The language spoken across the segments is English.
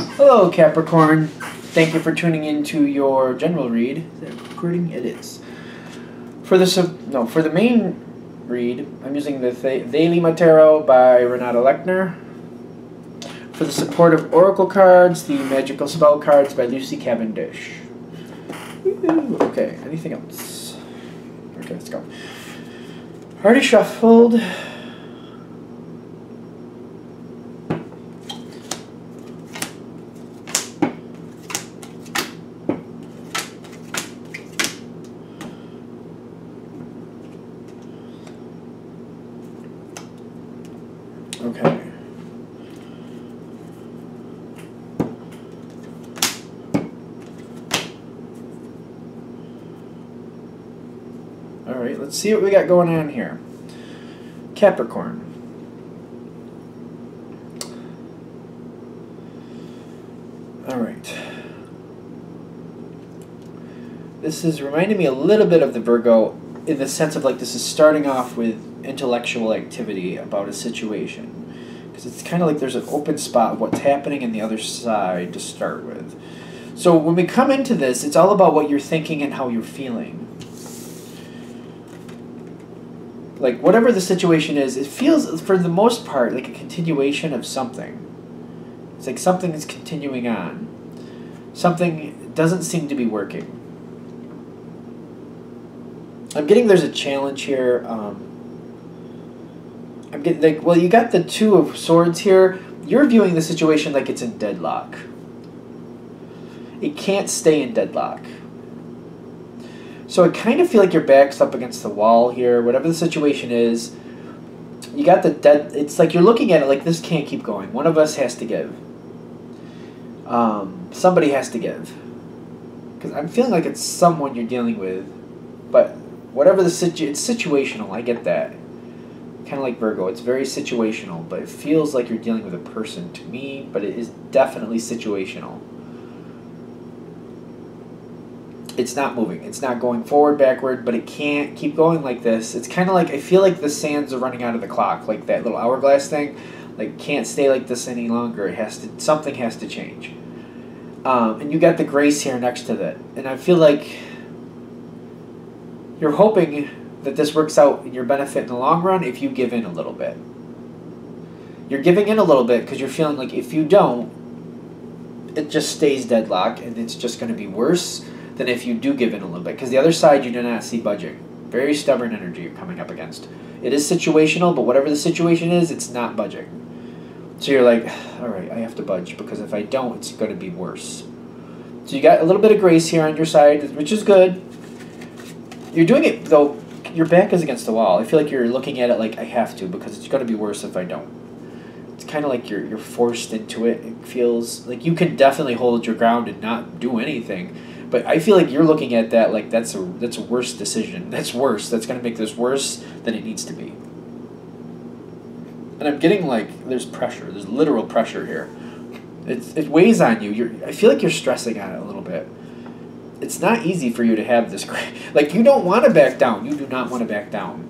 Hello, Capricorn. Thank you for tuning into your general read. Is that recording? It is. For the main read, I'm using the Thelema Tarot by Renata Lechner. For the supportive oracle cards, the magical spell cards by Lucy Cavendish. Woo-hoo. Okay, anything else? Okay, let's go. Already shuffled. Okay. All right, let's see what we got going on here. Capricorn. All right. This is reminding me a little bit of the Virgo in the sense of like this is starting off with intellectual activity about a situation. Because it's kind of like there's an open spot of what's happening in the other side to start with. So when we come into this, it's all about what you're thinking and how you're feeling. Like, whatever the situation is, it feels, for the most part, like a continuation of something. It's like something is continuing on. Something doesn't seem to be working. I'm getting there's a challenge here. I'm getting, like, well, you got the Two of Swords here. You're viewing the situation like it's in deadlock. It can't stay in deadlock. So I kind of feel like your back's up against the wall here, whatever the situation is. You got the it's like you're looking at it like this can't keep going. One of us has to give. Somebody has to give. Because I'm feeling like it's someone you're dealing with. But whatever it's situational, I get that. Kind of like Virgo, it's very situational, but it feels like you're dealing with a person to me, but it is definitely situational. It's not moving. It's not going forward, backward, but it can't keep going like this. It's kind of like, I feel like the sands are running out of the clock, like that little hourglass thing. Like, can't stay like this any longer. It has to, something has to change. And you got the grace here next to that. And I feel like you're hoping that this works out in your benefit in the long run if you give in a little bit. You're giving in a little bit because you're feeling like if you don't, it just stays deadlock and it's just going to be worse than if you do give in a little bit. Because the other side you do not see budging. Very stubborn energy you're coming up against. It is situational, but whatever the situation is, it's not budging. So you're like, all right, I have to budge because if I don't, it's going to be worse. So you got a little bit of grace here on your side, which is good. You're doing it, though, your back is against the wall. I feel like you're looking at it like, I have to because it's going to be worse if I don't. It's kind of like you're forced into it. It feels like you can definitely hold your ground and not do anything. But I feel like you're looking at that like that's a worse decision. That's worse. That's going to make this worse than it needs to be. And I'm getting like there's pressure. There's literal pressure here. It weighs on you. I feel like you're stressing on it a little bit. It's not easy for you to have this. Like you don't want to back down. You do not want to back down.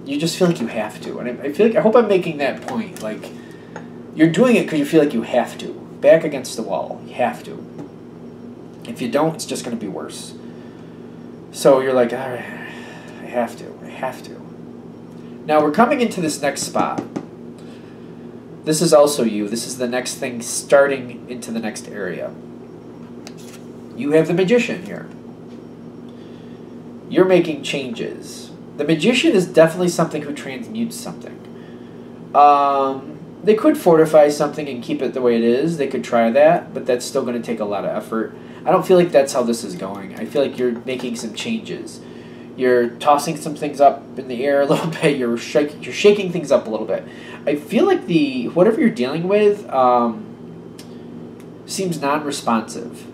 You just feel like you have to. And I feel like I hope I'm making that point. Like you're doing it because you feel like you have to. Back against the wall. You have to. If you don't, it's just going to be worse. So you're like, all right, I have to. I have to. Now we're coming into this next spot. This is also you. This is the next thing starting into the next area. You have the Magician here. You're making changes. The Magician is definitely something who transmutes something. They could fortify something and keep it the way it is. They could try that, but that's still going to take a lot of effort. I don't feel like that's how this is going. I feel like you're making some changes. You're tossing some things up in the air a little bit. You're shaking things up a little bit. I feel like whatever you're dealing with seems non-responsive.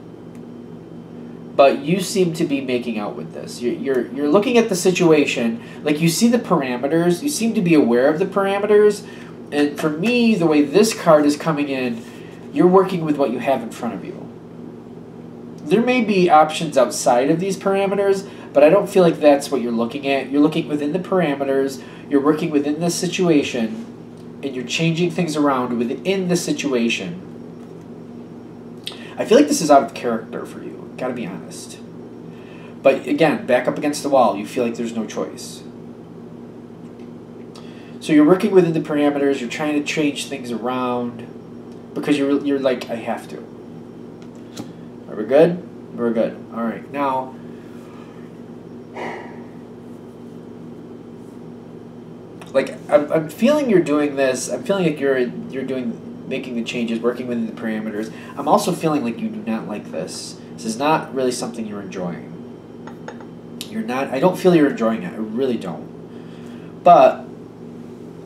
But you seem to be making out with this. You're looking at the situation, like you see the parameters. You seem to be aware of the parameters. And for me, the way this card is coming in, you're working with what you have in front of you. There may be options outside of these parameters, but I don't feel like that's what you're looking at. You're looking within the parameters, you're working within the situation, and you're changing things around within the situation. I feel like this is out of character for you. Gotta be honest. But again, back up against the wall, you feel like there's no choice. So you're working within the parameters, you're trying to change things around because you're like, I have to. Are we good? We're good. All right. Now, like I'm feeling you're doing this. I'm feeling like you're making the changes, working within the parameters. I'm also feeling like you do not like this. This is not really something you're enjoying. You're not. I don't feel you're enjoying it. I really don't. But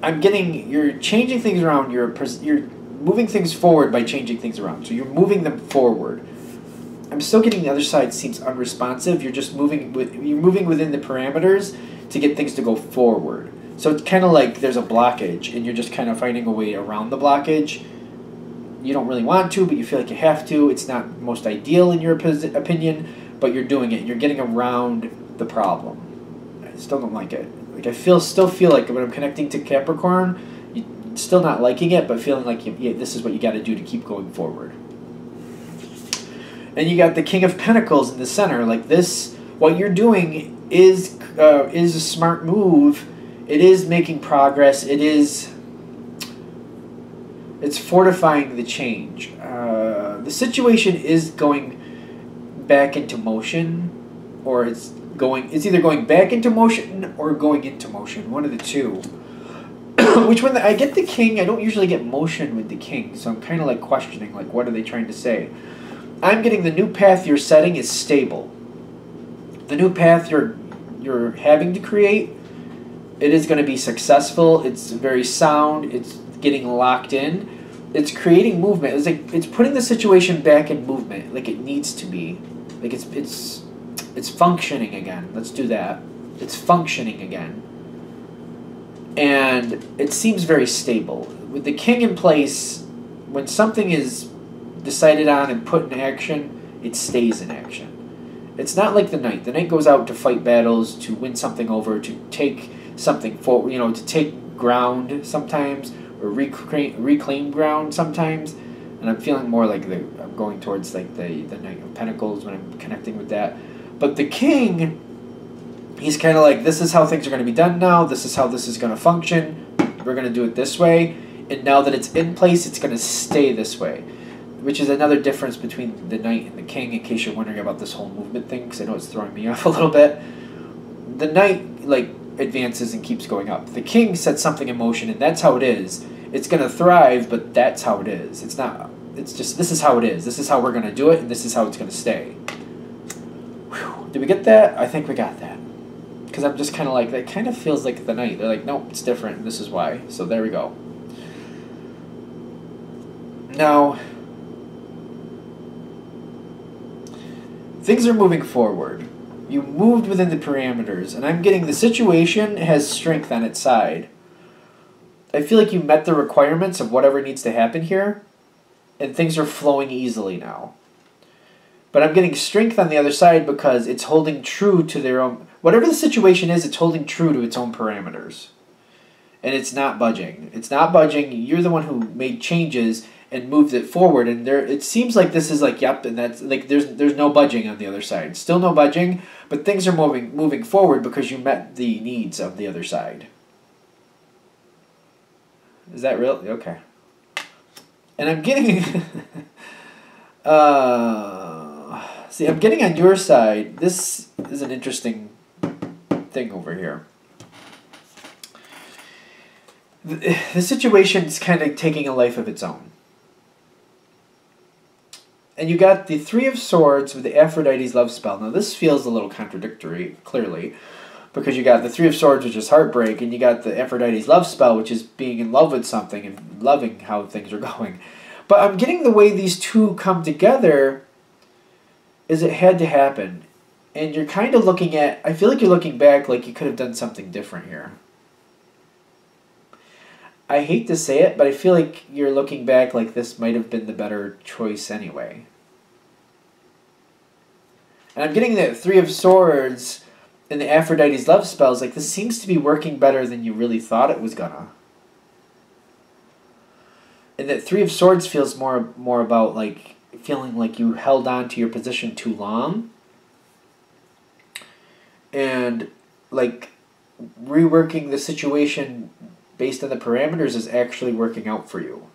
I'm getting you're changing things around. You're moving things forward by changing things around. So you're moving them forward. I'm still getting the other side seems unresponsive. You're just moving within the parameters to get things to go forward. So it's kind of like there's a blockage, and you're just kind of finding a way around the blockage. You don't really want to, but you feel like you have to. It's not most ideal in your opinion, but you're doing it. You're getting around the problem. I still don't like it. Like I still feel like when I'm connecting to Capricorn, you're still not liking it, but feeling like this is what you got to do to keep going forward. And you got the King of Pentacles in the center. Like this, what you're doing is a smart move. It is making progress. It's fortifying the change. The situation is going back into motion, or it's either going back into motion or going into motion. One of the two. Which when I get the King, I don't usually get motion with the King, so I'm kind of like questioning, like, what are they trying to say? I'm getting the new path you're setting is stable. The new path you're having to create, it is going to be successful. It's very sound. It's getting locked in. It's creating movement. It's like it's putting the situation back in movement, like it needs to be. Like it's functioning again. Let's do that. It's functioning again. And it seems very stable. With the King in place, when something is decided on and put in action, it stays in action. It's not like the Knight. The Knight goes out to fight battles, to win something over, to take something for, to take ground sometimes, or reclaim ground sometimes. And I'm feeling more like I'm going towards like the Knight of Pentacles when I'm connecting with that. But the King, he's kind of like, this is how things are going to be done now. This is how this is going to function. We're going to do it this way. And now that it's in place, it's going to stay this way. Which is another difference between the Knight and the King, in case you're wondering about this whole movement thing, because I know it's throwing me off a little bit. The Knight, like, advances and keeps going up. The King sets something in motion, and that's how it is. It's going to thrive, but that's how it is. It's not, it's just, this is how it is. This is how we're going to do it, and this is how it's going to stay. Whew. Did we get that? I think we got that. Because I'm just kind of like, that kind of feels like the Knight. They're like, nope, it's different, and this is why. So there we go. Now, things are moving forward. You moved within the parameters, and I'm getting the situation has strength on its side. I feel like you met the requirements of whatever needs to happen here, and things are flowing easily now. But I'm getting strength on the other side because it's holding true to their own... Whatever the situation is, it's holding true to its own parameters. And it's not budging. It's not budging. You're the one who made changes and moved it forward, and it seems like this is like, yep, and that's like there's no budging on the other side. Still no budging, but things are moving forward because you met the needs of the other side. Is that real? Okay. And I'm getting see, I'm getting on your side. This is an interesting thing over here. The situation's kind of taking a life of its own. And you got the Three of Swords with the Aphrodite's love spell. Now this feels a little contradictory, clearly, because you got the Three of Swords, which is heartbreak, and you got the Aphrodite's love spell, which is being in love with something and loving how things are going. But I'm getting the way these two come together is it had to happen. And you're kind of looking at, I feel like you're looking back like you could have done something different here. I hate to say it, but I feel like you're looking back like this might have been the better choice anyway. And I'm getting the Three of Swords and the Aphrodite's love spells. Like, this seems to be working better than you really thought it was gonna. And that Three of Swords feels more about, like, feeling like you held on to your position too long. And like reworking the situation based on the parameters is actually working out for you.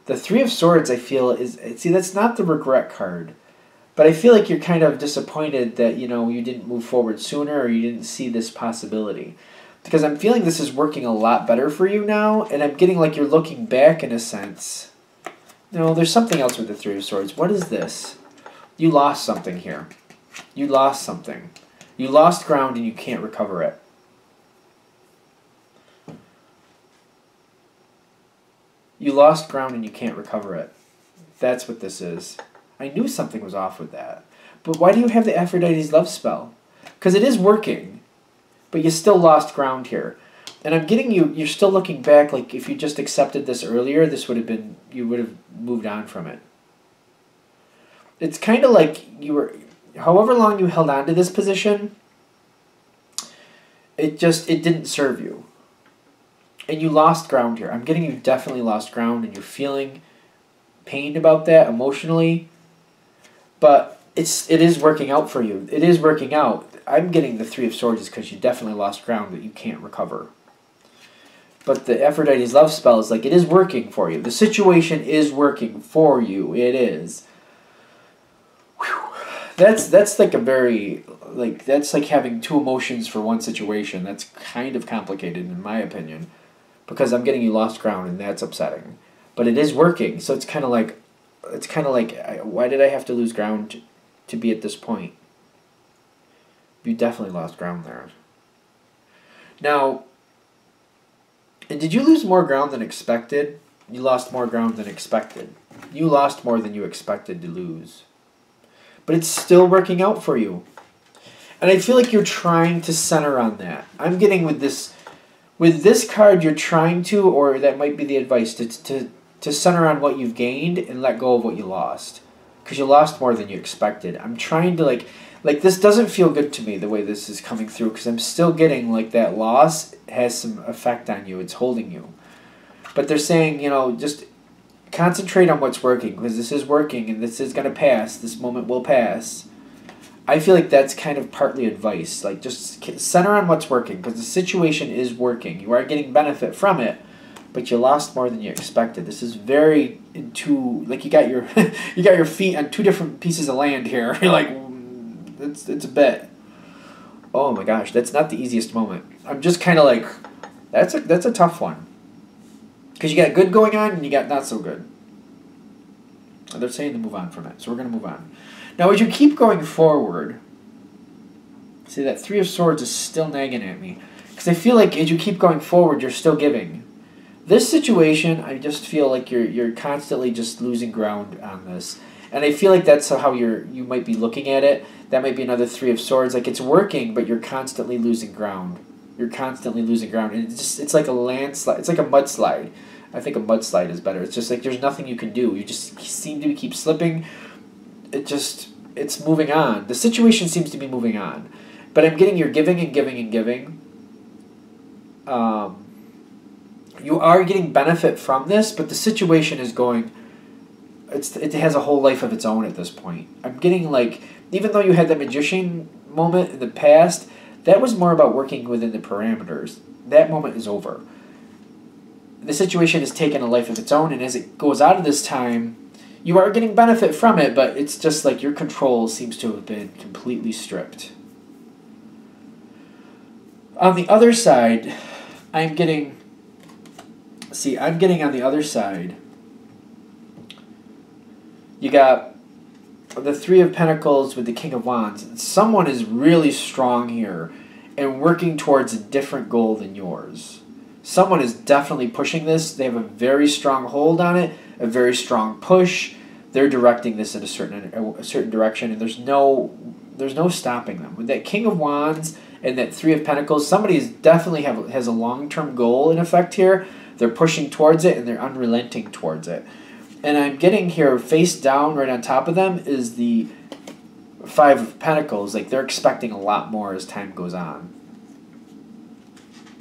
The Three of Swords, I feel, see, that's not the regret card. But I feel like you're kind of disappointed that, you didn't move forward sooner or you didn't see this possibility. Because I'm feeling this is working a lot better for you now, and I'm getting like you're looking back in a sense. No, there's something else with the Three of Swords. What is this? You lost something here. You lost something. You lost ground and you can't recover it. You lost ground and you can't recover it. That's what this is. I knew something was off with that. But why do you have the Aphrodite's love spell? Because it is working, but you still lost ground here. And I'm getting you're still looking back, like if you just accepted this earlier, this would have been, you would have moved on from it. It's kind of like you were, however long you held on to this position, it didn't serve you. And you lost ground here. I'm getting you definitely lost ground and you're feeling pained about that emotionally. But it is working out for you. It is working out. I'm getting the Three of Swords because you definitely lost ground that you can't recover. But the Aphrodite's love spell is like, it is working for you. The situation is working for you. It is. Whew. That's like a very, like, that's like having two emotions for one situation. That's kind of complicated in my opinion. Because I'm getting you lost ground and that's upsetting. But it is working. So it's kind of like, why did I have to lose ground to be at this point? You definitely lost ground there. Now, and did you lose more ground than expected? You lost more ground than expected. You lost more than you expected to lose. But it's still working out for you. And I feel like you're trying to center on that. I'm getting with this card, you're trying to, or that might be the advice, to center on what you've gained and let go of what you lost. Because you lost more than you expected. I'm trying to, like this doesn't feel good to me the way this is coming through. Because I'm still getting, like, that loss has some effect on you. It's holding you. But they're saying, just concentrate on what's working. Because this is working and this is going to pass. This moment will pass. I feel like that's kind of partly advice. Like, just center on what's working. Because the situation is working. You are getting benefit from it. But you lost more than you expected. This is very like you got your you got your feet on two different pieces of land here. You're like, it's a bit. Oh my gosh, that's not the easiest moment. I'm just kind of like, that's a tough one. Because you got good going on and you got not so good. They're saying to move on from it, so we're gonna move on. Now, as you keep going forward, see that Three of Swords is still nagging at me because I feel like as you keep going forward, you're still giving. This situation, I just feel like you're constantly just losing ground on this. And I feel like that's how you might be looking at it. That might be another Three of Swords. Like, it's working, but you're constantly losing ground. You're constantly losing ground. And it's like a landslide. It's like a mudslide. I think a mudslide is better. It's just like there's nothing you can do. You just seem to keep slipping. It's moving on. The situation seems to be moving on. But I'm getting you're giving and giving and giving. You are getting benefit from this, but the situation is going, it has a whole life of its own at this point. I'm getting like, even though you had that magician moment in the past, that was more about working within the parameters. That moment is over. The situation has taken a life of its own, and as it goes out of this time, you are getting benefit from it, but it's just like your control seems to have been completely stripped. On the other side, I'm getting on the other side, you got the Three of Pentacles with the King of Wands. Someone is really strong here and working towards a different goal than yours. Someone is definitely pushing this. They have a very strong hold on it, a very strong push. They're directing this in a certain direction, and there's no stopping them. With that King of Wands and that Three of Pentacles, somebody is definitely has a long-term goal in effect here. They're pushing towards it, and they're unrelenting towards it. And I'm getting here, face down right on top of them, is the Five of Pentacles. Like, they're expecting a lot more as time goes on.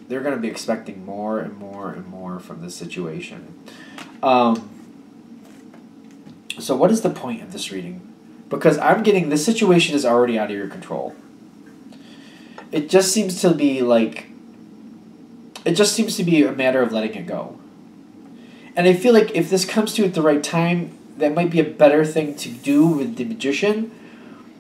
They're going to be expecting more and more and more from this situation. So what is the point of this reading? Because I'm getting this situation is already out of your control. It just seems to be like, it just seems to be a matter of letting it go. And I feel like if this comes to you at the right time, that might be a better thing to do with the Magician.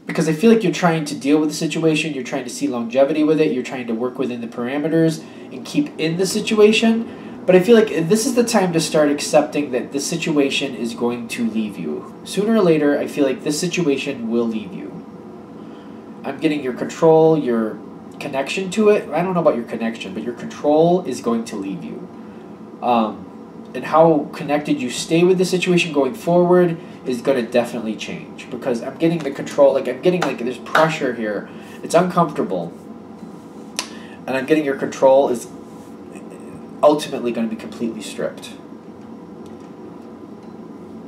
Because I feel like you're trying to deal with the situation, you're trying to see longevity with it, you're trying to work within the parameters and keep in the situation. But I feel like this is the time to start accepting that this situation is going to leave you. Sooner or later, I feel like this situation will leave you. I'm getting your control, your connection to it. I don't know about your connection, but your control is going to leave you. And how connected you stay with the situation going forward is going to definitely change. Because I'm getting the control, like I'm getting like there's pressure here. It's uncomfortable. And I'm getting your control is ultimately going to be completely stripped.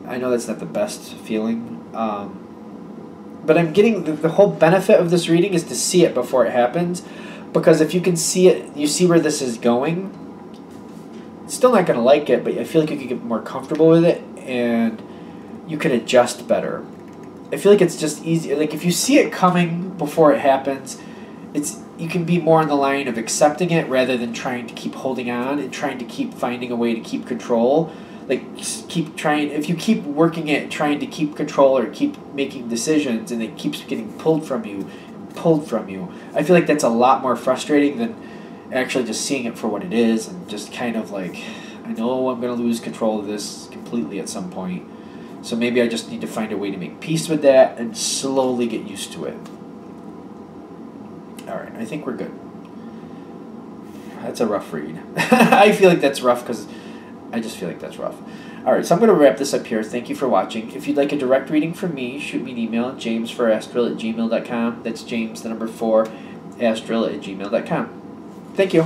I know that's not the best feeling. But I'm getting the whole benefit of this reading is to see it before it happens. Because if you can see it, you see where this is going. Still not going to like it, but I feel like you can get more comfortable with it and you can adjust better. I feel like it's just easy. Like if you see it coming before it happens, you can be more on the line of accepting it rather than trying to keep holding on and trying to keep finding a way to keep control. Like keep trying, if you keep working it, trying to keep control or keep making decisions and it keeps getting pulled from you, I feel like that's a lot more frustrating than actually just seeing it for what it is and just kind of like, I know I'm going to lose control of this completely at some point. So maybe I just need to find a way to make peace with that and slowly get used to it. Alright, I think we're good. That's a rough read. I feel like that's rough because I just feel like that's rough. Alright, so I'm going to wrap this up here. Thank you for watching. If you'd like a direct reading from me, shoot me an email, jamesforastral@gmail.com. That's James, the number 4, astral@gmail.com. Thank you.